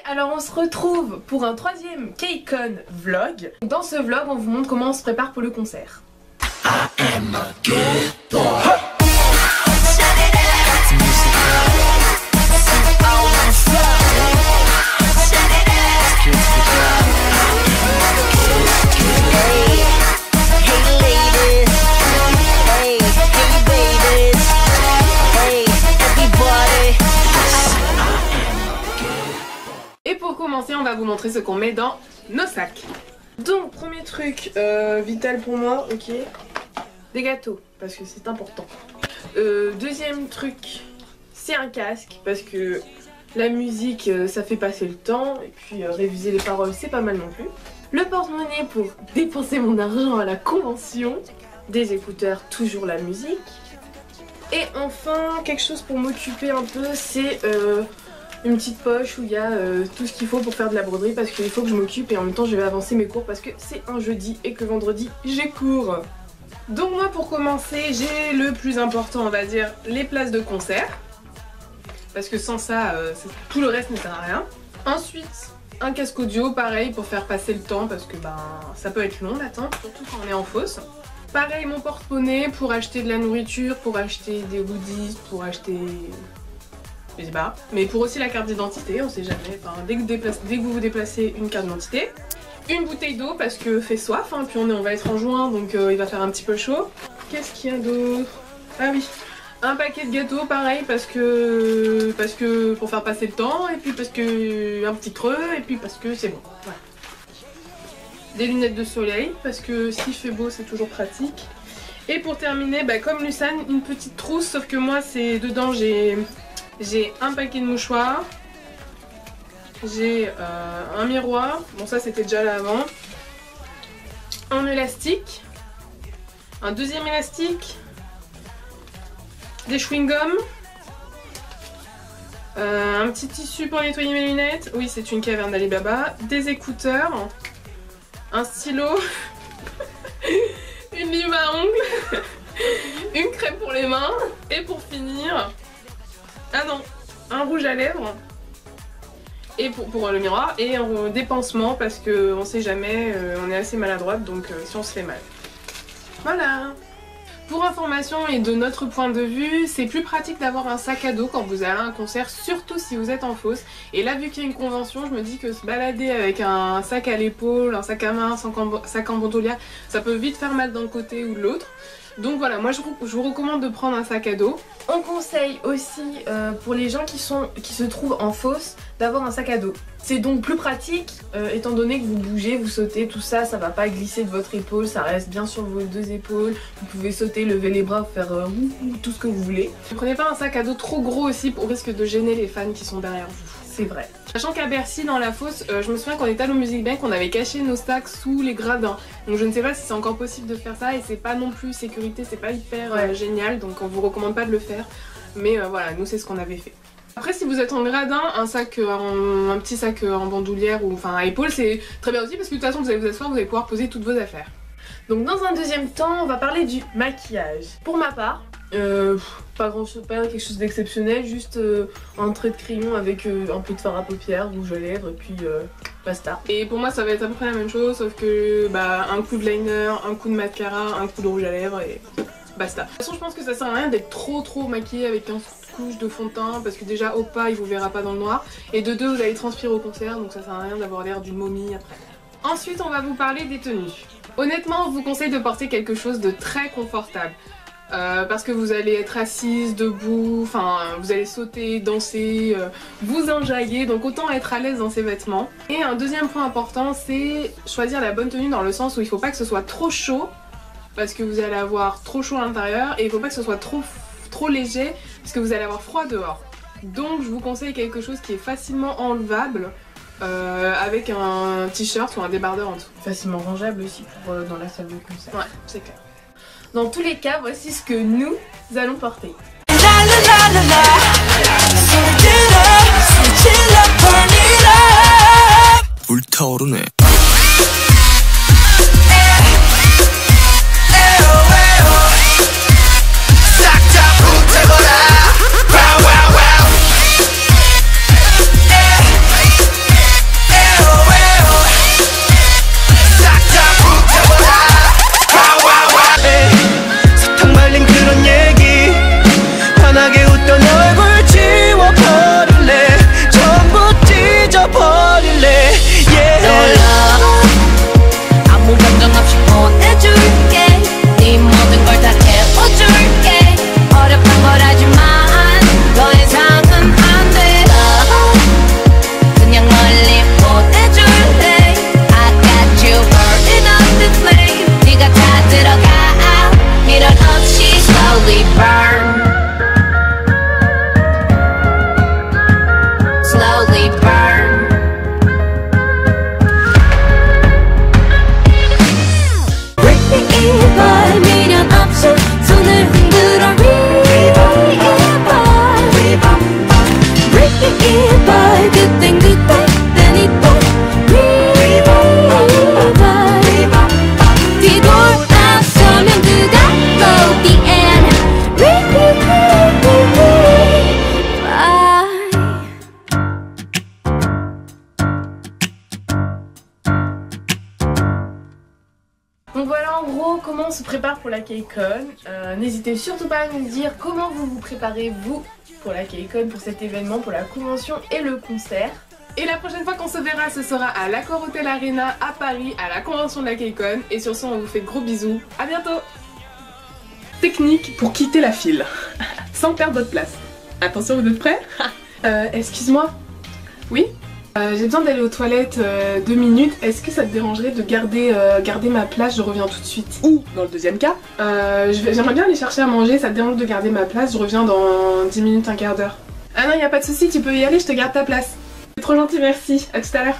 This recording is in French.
alors on se retrouve pour un troisième KCON vlog. Dans ce vlog, on vous montre comment on se prépare pour le concert. Et pour commencer, on va vous montrer ce qu'on met dans nos sacs. Donc, premier truc vital pour moi, ok, des gâteaux, parce que c'est important. Deuxième truc, c'est un casque, parce que la musique, ça fait passer le temps, et puis réviser les paroles, c'est pas mal non plus. Le porte-monnaie pour dépenser mon argent à la convention. Des écouteurs, toujours la musique. Et enfin, quelque chose pour m'occuper un peu, c'est une petite poche où il y a tout ce qu'il faut pour faire de la broderie, parce qu'il faut que je m'occupe et en même temps je vais avancer mes cours parce que c'est un jeudi et que vendredi j'ai cours. Donc moi pour commencer, j'ai le plus important, on va dire, les places de concert, parce que sans ça, tout le reste ne sert à rien. Ensuite, un casque audio, pareil, pour faire passer le temps, parce que ça peut être long l'attente, surtout quand on est en fosse. Pareil, mon porte-monnaie pour acheter de la nourriture, pour acheter des goodies, pour acheter... je sais pas. Mais pour aussi la carte d'identité, on sait jamais. Enfin, dès que vous vous déplacez, une carte d'identité. Une bouteille d'eau parce que fait soif, hein, puis on va être en juin, donc il va faire un petit peu chaud. Qu'est-ce qu'il y a d'autre? Ah oui, un paquet de gâteaux, pareil, parce que pour faire passer le temps, et puis parce que un petit creux, et puis parce que c'est bon. Voilà. Des lunettes de soleil, parce que s'il fait beau, c'est toujours pratique. Et pour terminer, comme Lucane, une petite trousse, sauf que moi, c'est dedans, j'ai un paquet de mouchoirs, j'ai un miroir, bon ça c'était déjà là avant, un élastique, un deuxième élastique, des chewing-gums, un petit tissu pour nettoyer mes lunettes, oui c'est une caverne d'Alibaba, des écouteurs, un stylo, une lime à ongles, une crème pour les mains, et pour finir, ah non, un rouge à lèvres, et pour le miroir, et un dépansement parce qu'on sait jamais, on est assez maladroite, donc si on se fait mal. Voilà. Pour information et de notre point de vue, c'est plus pratique d'avoir un sac à dos quand vous allez à un concert, surtout si vous êtes en fosse. Et là, vu qu'il y a une convention, je me dis que se balader avec un sac à l'épaule, un sac à main, un sac en bandoulière, ça peut vite faire mal d'un côté ou de l'autre. Donc voilà, moi je vous recommande de prendre un sac à dos. On conseille aussi pour les gens qui se trouvent en fosse d'avoir un sac à dos. C'est donc plus pratique étant donné que vous bougez, vous sautez, tout ça, ça va pas glisser de votre épaule, ça reste bien sur vos deux épaules. Vous pouvez sauter, lever les bras, faire tout ce que vous voulez. Ne prenez pas un sac à dos trop gros aussi au risque de gêner les fans qui sont derrière vous. C'est vrai. Sachant qu'à Bercy, dans la fosse, je me souviens qu'on était allé au Music Bank, on avait caché nos sacs sous les gradins. Donc je ne sais pas si c'est encore possible de faire ça et c'est pas non plus sécurité, c'est pas hyper génial, donc on vous recommande pas de le faire. Mais voilà, nous c'est ce qu'on avait fait. Après si vous êtes en gradin, un petit sac en bandoulière ou enfin à épaule c'est très bien aussi parce que de toute façon vous allez vous asseoir, vous allez pouvoir poser toutes vos affaires. Donc dans un deuxième temps, on va parler du maquillage. Pour ma part, pas quelque chose d'exceptionnel, juste un trait de crayon avec un peu de fard à paupières, rouge à lèvres et puis basta. Et pour moi ça va être à peu près la même chose sauf que un coup de liner, un coup de mascara, un coup de rouge à lèvres et basta. De toute façon je pense que ça sert à rien d'être trop maquillé avec un couche de fond de teint parce que déjà au pas il vous verra pas dans le noir et de deux vous allez transpirer au concert donc ça sert à rien d'avoir l'air d'une momie après. Ensuite on va vous parler des tenues. Honnêtement on vous conseille de porter quelque chose de très confortable. Parce que vous allez être assise, debout, enfin vous allez sauter, danser, vous enjailler, donc autant être à l'aise dans ses vêtements. Et un deuxième point important c'est choisir la bonne tenue dans le sens où il faut pas que ce soit trop chaud parce que vous allez avoir trop chaud à l'intérieur et il faut pas que ce soit trop léger parce que vous allez avoir froid dehors. Donc je vous conseille quelque chose qui est facilement enlevable avec un t-shirt ou un débardeur en dessous. Facilement rangeable aussi pour dans la salle de concert. Ouais, c'est clair. Dans tous les cas, voici ce que nous allons porter. Donc voilà en gros comment on se prépare pour la KCON. N'hésitez surtout pas à nous dire comment vous vous préparez vous pour la KCON, pour cet événement, pour la convention et le concert. Et la prochaine fois qu'on se verra, ce sera à l'Accor Hotel Arena à Paris, à la convention de la KCON. Et sur ce, on vous fait de gros bisous. À bientôt. Technique pour quitter la file, sans perdre votre place. Attention, vous êtes prêts? Excuse-moi. Oui? J'ai besoin d'aller aux toilettes 2 minutes. Est-ce que ça te dérangerait de garder ma place? Je reviens tout de suite. Ou, dans le deuxième cas, j'aimerais bien aller chercher à manger. Ça te dérange de garder ma place? Je reviens dans 10 minutes, un quart d'heure. Ah non, y a pas de souci, tu peux y aller, je te garde ta place. C'est trop gentil, merci. À tout à l'heure.